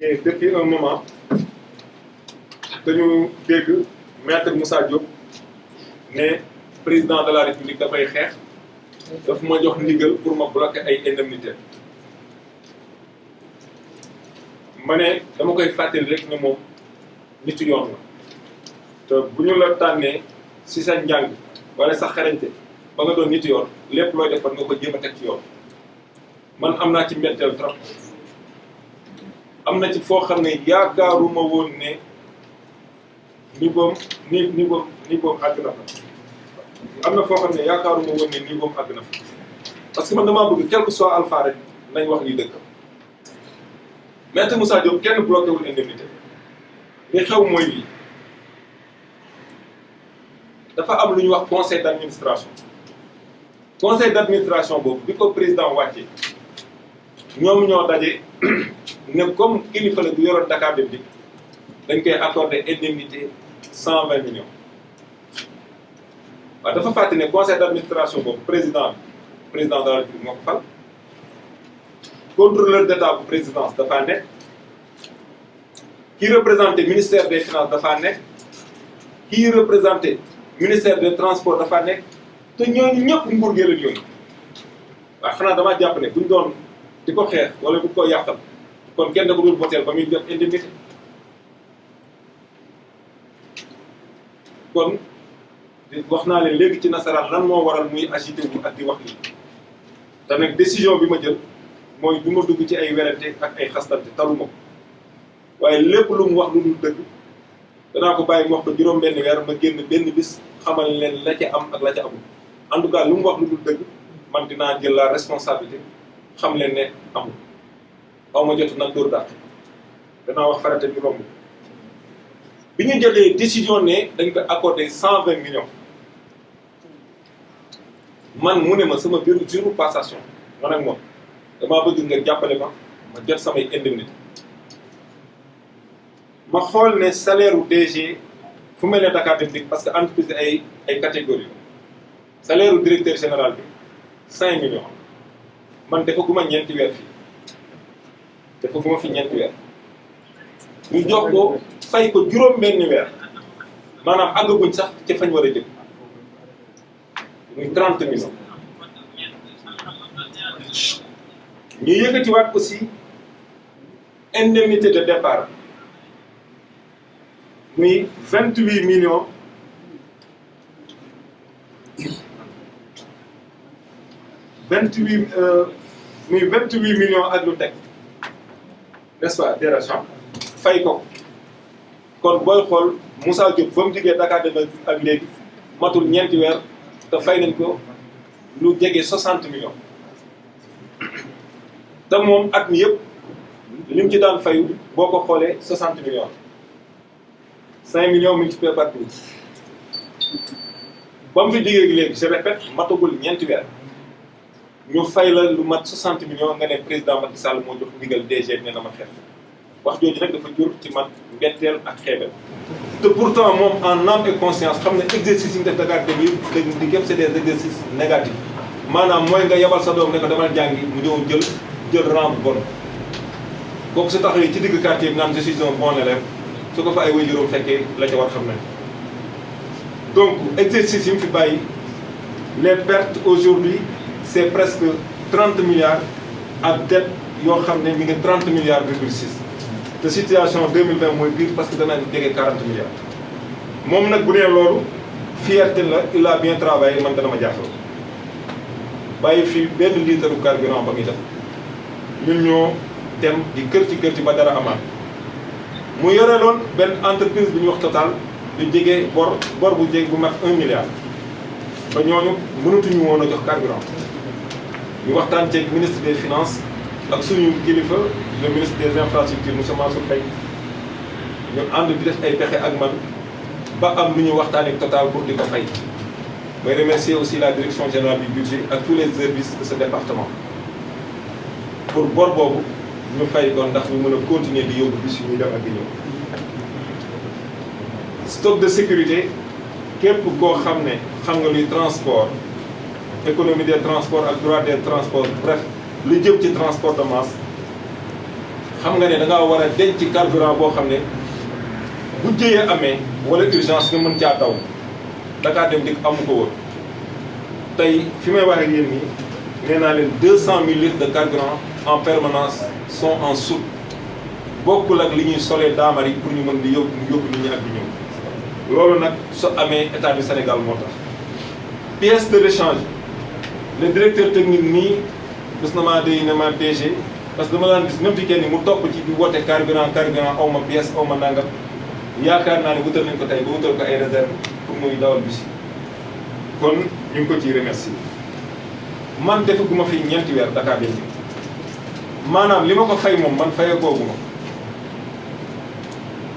Et depuis un moment dañu dégg maître Moussa Diop ne président de la république dafay xeex daf ma jox ndigal pour ma bloquer ay indemnités ma ne dama koy fàttali rek ne moom nitu yoon la te bu ñu la tànnee si sa njàng wala sa xarañte ba nga doon nitu yoon lépp looy defar nga ko jéem a teg ci yoon man am naa ci mbetteel trop am na ci foo xam ne yaakaaruma woon ne niveau àgg na fa am na foo xam ne yaakaaruma woon ne niveau àgg na fa parce que man damaa bëgg quel que soit alpha rek nañ wax li dëgg maître Moussa Diop kenn bloqué wul indemnité li xew mooy lii dafa am lu ñuy wax conseil d' administration boobu bi ko président wàccee ñoom ñoo daje ne comme kilifa la bu yoroon Dakar Dem Dikk dañ koy accordé indemnité 120 millions waaw dafa fàtte ne conseil d' administration boobu président de la République moo ko fal contrôleur d' état bu présidence dafaa nekk kii représenté ministère des finances dafaa nekk kii représenté ministère des transports dafaa nekk te ñooñu ñëpp nguur gi la yónni waaw xanaa damaa jàpp ne buñ doon di ko xeex wala bu ko yàqal kon kenn da ko dul voter ba muy jot indemnité kon wax naa leen léegi ci nasaraan lan moo waral muy agité wu ak di wax lii te nag décision bi ma jël mooy du ma dugg ci ay werante ak ay xastante taluma ko waaye lépp lu mu wax lu dul dëgg danaa ko bàyyi mu wax ba juróom-benn weer ma génn benn bis xamal leen la ca am ak la ca amul en tout cas lu mu wax lu dul dëgg man dinaa jël la responsabilité xam leen ne amul xaw ma jotu nag dóor dàq danaa wax farata bi romb bi ñu jëlee décision ne dañ ko accordé 120 millions man mu ne ma sama bureau jour passation man ak moom damaa bëgg nga jàppale ma jot samay indemnité ma xool ne salaire u DG fu mel ne Dakar Dem Dikk parce que entreprise ay catégorie salaire u directeur général bi 5 millions man defaguma ñeenti weer fii defaguma fi ñeenti weer ñu jox ko fay ko juróom-benni weer maanaam àggaguñ sax ca fañ war a jëm muy 30 millions ñu yëkkatiwaat aussi indemnité de départ muy 28 millions muy 28 millions ak lu teg n'est-ce pas dérachant fay ko kon booy xool Moussa Diop ba mu jógee Dakar Dem Dikk ak léegi matul ñeenti weer te fay nañ ko lu jege 60 millions te moom at mi yëpp lim ci daan fayu boo ko xoolee 60 millions 5 millions multiplié par 12 ba mu fi jógee léegi je répète matagul ñeenti weer ñu fay la lu mat 60 millions nga ne président Macky Sall moo jox ndigal DG ne na ma xeex wax jooju nag dafa jur ci man mbetteel ak xeebel te pourtant moom en âme et conscience xam ne exercice yi ñu def Dakar Dem Dikk yëpp c'est des exercices négatifs maanaam mooy nga yebal sa doom ne ko demal jàngi mu ñëw jël rang bu bon kooku su taxawee ci digg quartier bi naan je suis un bon élève su ko fa ay waajuram fekkee la ca war xam nañ donc exercice yi mu fi bàyyi les pertes aujourd'hui c'est presque 30 milliards ak dette yoo xam ne mi ngi 30 milliards virgule 6 te situation 2020 mooy pire parce que danañ jege 40 milliards moom nag bu nee loolu fierté la il a bien travaillé man dana ma jaaxal bàyyi fii benn litre bu carburant ba muy def ñun ñoo dem di kër ci ba dara amaat mu yore loon benn entreprise bu ñuy wax Total lu jege bor bu jege bu mat 1 milliard ba ñooñu mënatuñu woon a jox carburant ñu waxtaan ceeg ministre des finances ak suñu kilifa le ministre des infrastructures monsieur Mansour Faye ñu ànd di def ay pexe ak man ba am lu ñu waxtaanee Total pour di ko fay. may remercier aussi la direction générale du budget ak tous les services de ce département pour bor boobu ñu fay ko ndax ñu mën a continuer di yóbbu bis yu ñuy dem ak di ñëw. stock de sécurité képp koo xam ne xam nga luy transport économie des transports ak droit des transports bref lu jëm ci transport de masse xam nga ne da ngaa war a denc carburant boo xam ne bu jëyee amee wala urgence nga mën caa daw Dakar Dem Dikk amu ko woon tey fi may wax ak yéen nii nee naa leen 200 000 litres de carburant en permanence sont en soute bokkul ak li ñuy solee daamar yi pour ñu mën di yóbbu nit ñi ak di ñëw loolu nag su amee état du Sénégal moo tax pièce de rechange le directeur technique nii bés na maa day ne ma DG parce que dama daan gis même fi kenn mu topp ci di woote carburant aw ma pièce aw ma nangam yaakaar naa ne wutal nañ ko tey ba wutal ko ay réserve pour muy dawal bis kon ñu ngi ko ciy remercier man defaguma fi ñeenti weer Dakar Dem Dikk maanaam li ma ko fay moom man fayee kooguma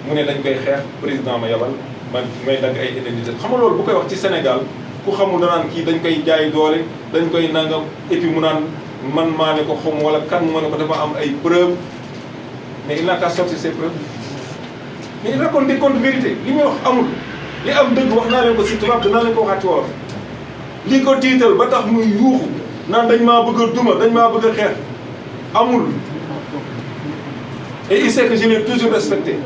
mu ne dañ koy xeex président ma yabal man may dagg ay indemnité xam nga loolu bu koy wax ci Sénégal ku xamul danaan kii dañ koy jaay doole dañ koy nangam et puis mu naan man maa ne ko xam wala kan ma ne ko dafa am ay preuves mais il n'a qu'à sortir ses preuves mais il raconte des contre-vérités li muy wax amul li am dëgg wax naa leen ko si tubaab danaa leen ko waxaat ci wolof li ko tiital ba tax muy yuuxu naan dañ maa bëgg a duma dañ maa bëgg a xeex amul et il sait que je l'ai toujours respecté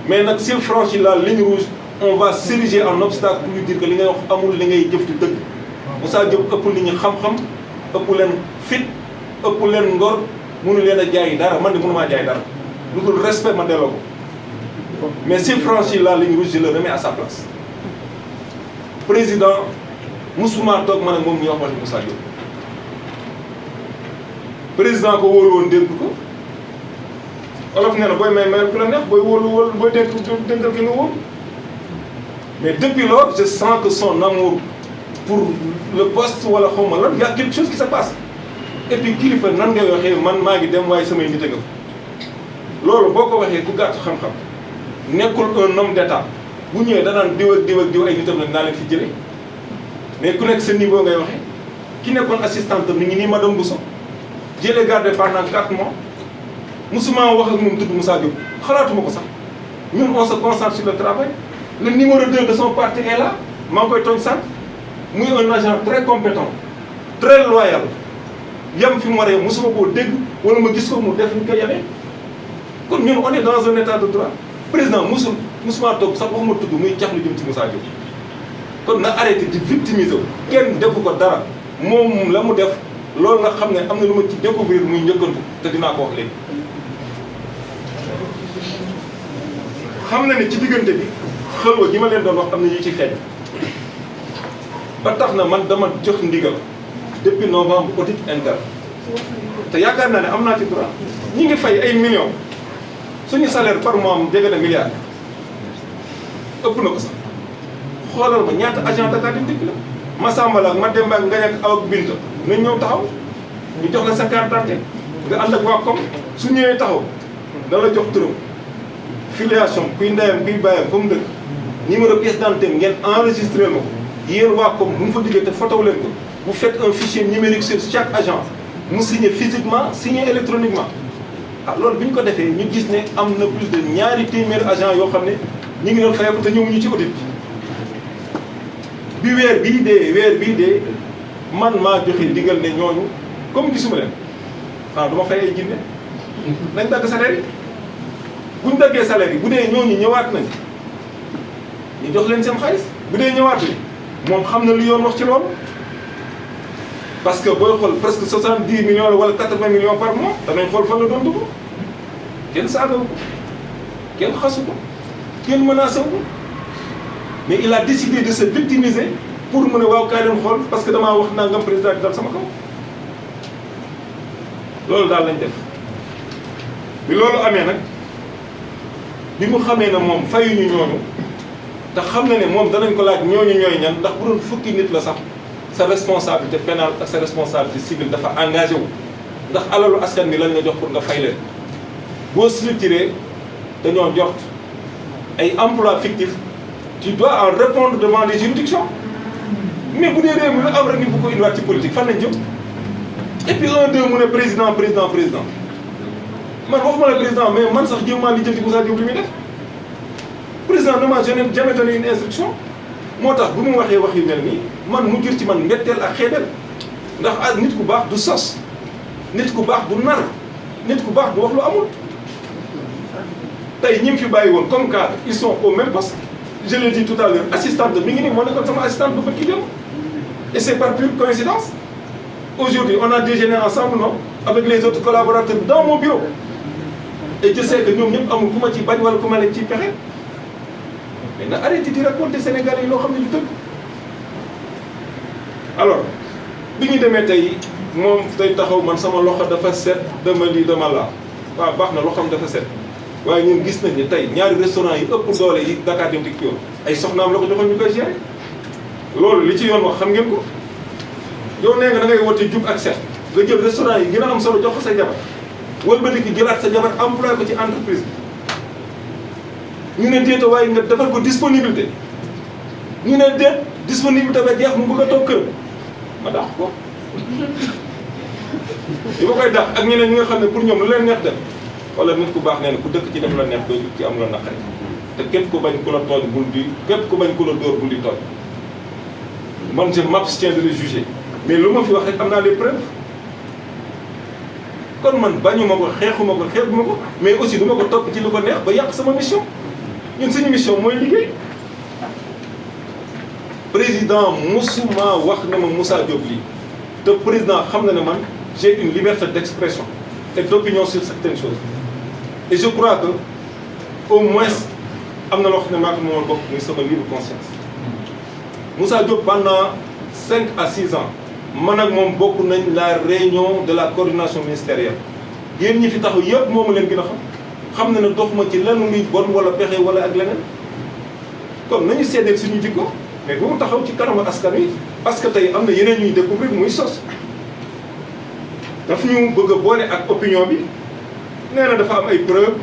mais nag s'il franchit la ligne rouge on va s'ériger en obstacle pour lui dire que li ngay wax amul li ngay jëf di dëgg Moussa Diop ëpp nit ñi xam-xam ëpp leen fit ëpp leen ngor mënu leen a jaay dara man de mënu maa jaay dara lu dul respect ma delloo ko mais s'il franchit la ligne rouge je le remets à sa place président musuma toog ma ne moom ñu wax waxi Moussa Diop président ko wóolu woon dénk ko olof nee na booy may mayal ku la neex booy wóolu booy dénkal ki nga wóolu mais depuis lors je sens que son amour pour le poste wala xaw ma lan y a quelque chose qui se passe et puis kilifa nan ngay waxee man maa ngi dem waaye samay nit a nga fa loolu boo ko waxee ku gàtt xam-xam nekkul un homme d'état bu ñëwee danaan diw ak diw ak diw ay nitam nag naa leen fi jëlee mais ku nekk sa niveau ngay waxee ki nekkoon assistante mi ngi nii madame Bousso je l'ai gardé pendant 4 mois musuma wax ak moom tudd Moussa Diop xalaatuma ko sax ñun on se concentre sur le travail le numéro 2 de son parti est là maa ngi koy tooñ sànq muy un agent très compétent très loyal yam fi mu waree musuma koo dégg wala ma gis ko mu def ñu ko yemee kon ñun on est dans un état de droit président musuma toog sax waxuma tudd muy cax lu jëm ci Moussa Diop kon na arrêté di victimiser wu kenn defu ko dara moom la mu def loolu nga xam ne am na lu ma ci découvrir muy njëkkantu te dinaa ko wax léegi xam na ne ci diggante bi xelwa gi ma leen doon wax am na ñu ci feeñ ba tax na man dama jox ndigal depuis novembre audit interne te yaakaar naa ne am naa ci droit ñi ngi fay ay millions suñu salaire par mois mu jege na milliard ëpp na ko sax xoolal ma ñaata agent Dakar Dem Dikk la Massamba la ma Demba ak Ngañ ak Awa ak Binta nañ ñëw taxaw ñu jox la sa carte d'identité nga ànd ak waa comme su ñëwee taxaw da la jox turam filiation kuy ndeyam kuy bàyyam fa mu dëkk numéro pièce d'identité ngeen enregistré ma ko yéen waa comme bu mu fa diggee te photo leen ko vous faites un fichier numérique sur chaque agent mu signé physiquement signé électroniquement ah loolu bi ñu ko defee ñu gis ne am na plus de ñaari téeméeri agent yoo xam ne ñu ngi doon fayal ko te ñëwuñu ci audit bi weer bii dee man maa joxe digal ne ñooñu comme gisuma leen xanaa duma fay ay jinne nañ dagg salaire yi buñ daggee salaire yi bu dee ñooñu ñëwaat nañ ñu jox leen seen xaalis bu dee ñëwaat li moom xam na lu yoon wax ci loolu parce que booy xool presque 70 millions wala 80 millions par mois danañ xool fan la doon dugg kenn saagawu ko kenn xasu ko kenn menacé wu ko mais il a décidé de se victimiser pour mu ne waaw kaay leen xool parce que damaa wax nangam président di dal sama kaw loolu daal lañ def bi loolu amee nag bi mu xamee ne moom fayuñu ñooñu te xam na ne moom danañ ko laaj ñooñu ñooy ñan ndax bu doon fukki nit la sax sa responsabilité pénale ak sa responsabilité civile dafa engagé wu ndax alalu askan bi lañ la jox pour nga fay leen boo structuré dañoo jort ay emploi fictif tu dois en répondre devant les juridictions mais bu dee réew mi lu am rek ñu bu ko indiwaat ci politique fan lañ jëm et puis un deux mu ne président man waxuma la président mais man sax jéem maa li jënti Moussa Diop li muy def président ne m'a jamais donné une instruction moo tax bu mu waxee wax yu mel nii man mu jur ci man mbetteel ak xeebeel ndax nit ku baax du sos nit ku baax du nar nit ku baax du wax lu amul tey ñi mu fi bàyyi woon comme cadre ils sont au même poste je l'ai dit tout à l'heure assistante mi ngi nii moo nekkoon sama assistante ba bët ki dem et c'est par pure coïncidence aujourd'hui on a déjeuné ensemble non avec les autres collaborateurs dans mon bureau et je sais que ñoom ñëpp amul ku ma ci bañ wala ku ma nekk ci pexe mais na arrêté di raconter Sénégalais yi loo xam ne du dëgg alors bi ñu demee tey moom tey taxaw man sama loxo dafa set dama lii dama laa waaw baax na loxoom dafa set waaye ñun gis nañ ne tey ñaari restaurant yi ëpp doole yi Dakar Dem Dikk yoon ay soxnaam la ko joxoon ñu koy gérer loolu li ci yoon wax xam ngeen ko yow nee nga da ngay woote jub ak set nga jël restaurant yi gën a am solo jox ko sa jabar wëlbati ki jëlaat sa jabar employé ko ci entreprise bi ñu ne déeta waaye nga defal ko disponibilité ñu ne déet disponibilité ba jeex mu bëgg a toog kër ma dàq ko li ma koy dàq ak ñeneen ñi nga xam ne pour ñoom lu leen neex def wala nit ku baax nee na ku dëkk ci def la neex doo jug ci am la naqari te képp ku bañ ku la tooñ bul di képp ku bañ ku la dóor bul di tooñ man je m'abstiens de le juger mais lu ma fi wax rek am naa les preuves kon man bañuma ko xeexuma ko xeebuma ko mais aussi du ma ko topp ci lu ko neex ba yàq sama mission ñun suñu mission mooy liggéey président musuma wax ne ma Moussa Diop lii te président xam na ne man j'ai une liberté d'expression et d'opinion sur certaines choses et je crois que au moins am na loo xam ne maa ko moomal bopp muy sama libre conscience Moussa Diop pendant 5 à 6 ans man ak moom bokk nañ la réunion de la coordination ministérielle yéen ñi fi taxaw yëpp moomu leen gën a xam na ne doxuma ci lenn luy bon wala pexe wala ak leneen kon nañu seedeel suñu jikko mais bu mu taxaw ci kanamu askan wi parce que tey am na yeneen ñuy découvrir muy sos daf ñu bëgg a boole ak opinion bi nee na dafa am ay preuve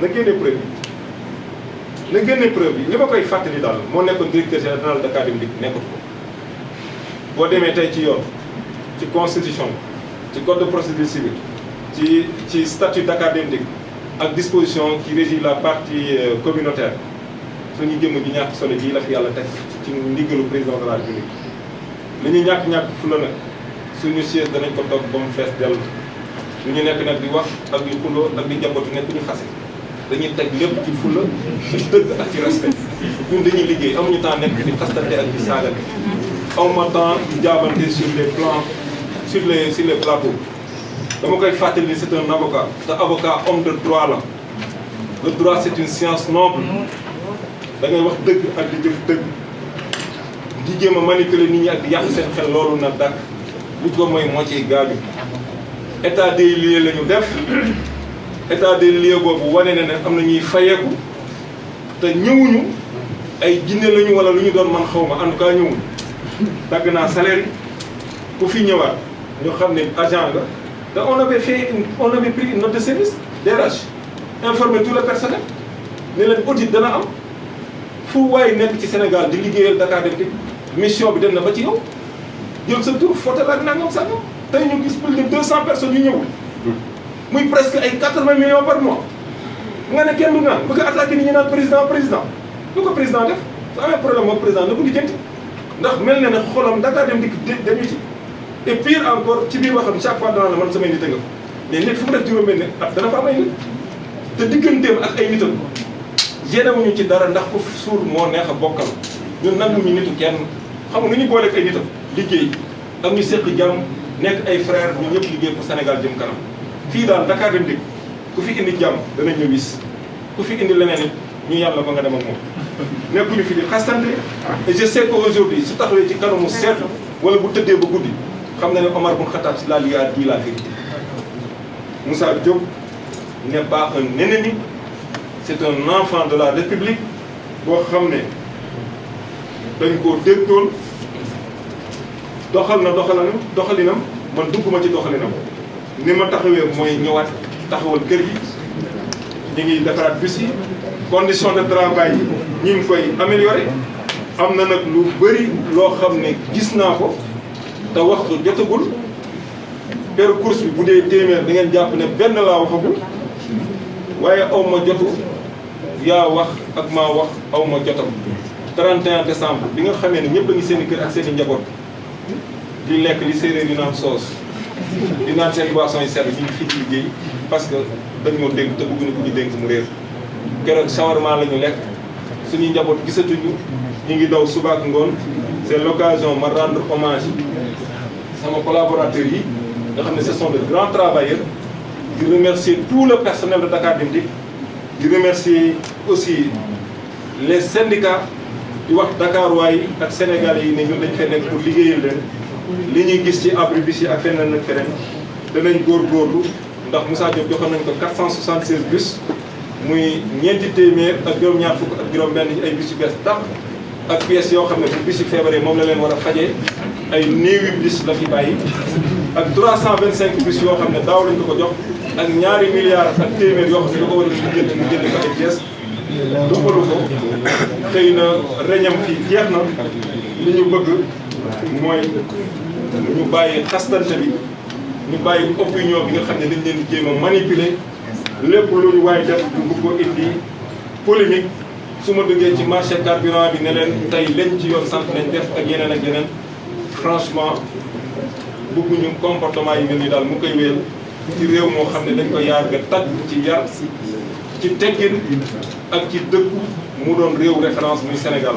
na génne preuve yi na génne preuve yi li ma koy fàttali daal moo nekkoon directeur général Dakar Dem Dikk nekkatu ko boo demee tey ci yoon ci constitution ci code de procédure civile ci statut Dakar Dem Dikk ak disposition qui régit la partie communautaire suñu jëmm ji ñàkk solo ji la fi yàlla teg ci ndigalu président de la République li ñu ñàkk fu la nag suñu siège danañ ko toog ba mu fees dellu lu ñu nekk nag di wax ak di xuloo ak di njabootu nekk ñu xase dañuy teg lépp ci fulla ci dëgg ak ci respect ñun dañuy liggéey amuñu temps nekk di xastante ak di saagante awma temps di jaabante sur les plans sur les plateaux dama koy fàttali ni c'est un avocat te avocat homme de droit la le droit c'est une science noble da ngay wax dëgg ak di jëf dëgg di jéem a manipuler nit ñi ak di yàq seen xel loolu na dakk lu ko mooy moo ciy gaañu état des lieux la ñu def état des lieux boobu wane na ne am na ñuy fayeeku te ñëwuñu ay jinne lañu wala lu ñu doon man xaw ma en tout cas ñëwuñu dagg naa salaire yi ku fi ñëwaat ñu xam ne agent nga te on avait pris une note de service DRH informer tout le personnel ne leen audit dana am fu waaye nekk ci Sénégal di liggéeyal Dakar Dem Dikk mission bi dem na ba ci yow jël sa tur photo ak nangam sangam tey ñu gis plus de 200 personnes yu ñëwul muy presque ay 80 millions par mois nga ne kenn du naan bëgg a attaqué ni ñu naan président lu ko président def su amee problème moom président na ko lijjanti ndax mel na ne xolam Dakar Dem Dikk dañu ci et pire encore ci biir waxam chaque fois danaa la man samay nit a nga mais nit fu mu def juróom-benn at dana fa am ay nit te digganteem ak ay nitam génnewuñu ci dara ndax ku suur moo neex a bokkal ñun nanguñu nitu kenn xam nga nu ñu booleeg ay nitam liggéey ak ñu seq jàmm nekk ay frère ñu ñëpp liggéey pour Sénégal jëm kanam fii daal Dakar Dem Dikk ku fi indi jàmm dana ñëw wis ku fi indi leneen it ñu yàlla ba nga dem ak moom nekkuñu fi di xastante et je sais que aujourd'hui su taxawee ci kanamu seetu wala bu tëddee ba guddi xam na ne Omar Bun Khattab si la lui a dit la vérité Moussa Diop n'est pas un ennemi c'est un enfant de la République boo xam ne dañ koo déggoon doxal na doxalinam man dugguma ci doxalinam ni ma taxawee mooy ñëwaat taxawal kër yi ñu ngi defaraat bus yi condition de travail yi ñu ngi koy améliorer am na nag lu bëri loo xam ne gis naa ko te wax ko jotagul peru course bi bu dee téeméer da ngeen jàpp ne benn laa waxagul waaye aw ma jotu yaa wax ak maa wax aw ma jotam 31 décembre bi nga xamee ne ñëpp a ngi seen i kër ak seen i njaboot di lekk li séeréer yi naan soos di naan seen boisson yi sedd ñu ngi fii ci liggéey parce que dañoo dénk te bëgguñu ko ñu dénk mu réer keroog shawarma la ñu lekk suñuy njaboot gisatuñu ñu ngi daw suba ak ngoon. C'est l'occasion de rendre hommage à mes collaborateurs yi nga xam ne ce sont de grands travailleurs. Je remercie tout le personnel de Dakar Dem Dikk. Je remercie aussi les syndicats di wax Dakarois yi ak Sénégalais yi ne ñun dañ fay nekk pour liggéeyal leen li ñuy gis ci abri bis yi ak feneen ak feneen danañ góorgóorlu ndax Moussa Diop joxoon nañ ko 476 bus muy ñeenti téeméer ak juróom-ñaar fukk ak juróom-benn ay bus yu bees tàq ak pièces yoo xam ne bu bis yu feebaree moom la leen war a fajee ay néewi bus la fi bàyyi ak 325 bus yoo xam ne daaw lañ ko jox ak ñaari milliards ak téeméer yoo xam ne da ko war a jënd mu jënd ko ay pièces duppalu ko xëy na reñam fii jeex na li ñu bëgg mooy ñu bàyyi xastante bi ñu bàyyi opinion bi nga xam ne dañ leen jéem a manipuler lépp lu ñu waaye def du bëgg ko indi polémique su ma duggee ci marché carburant bi ne leen tey lañ ci yoon sant nañ def ak yeneen ak yeneen franchement bëgguñu comportement yi mel ni daal mu koy wéyal ci réew moo xam ne dañ ko yaar nga tàgg ci yar ci teggin ak ci dëkku mu doon réew référence muy Sénégal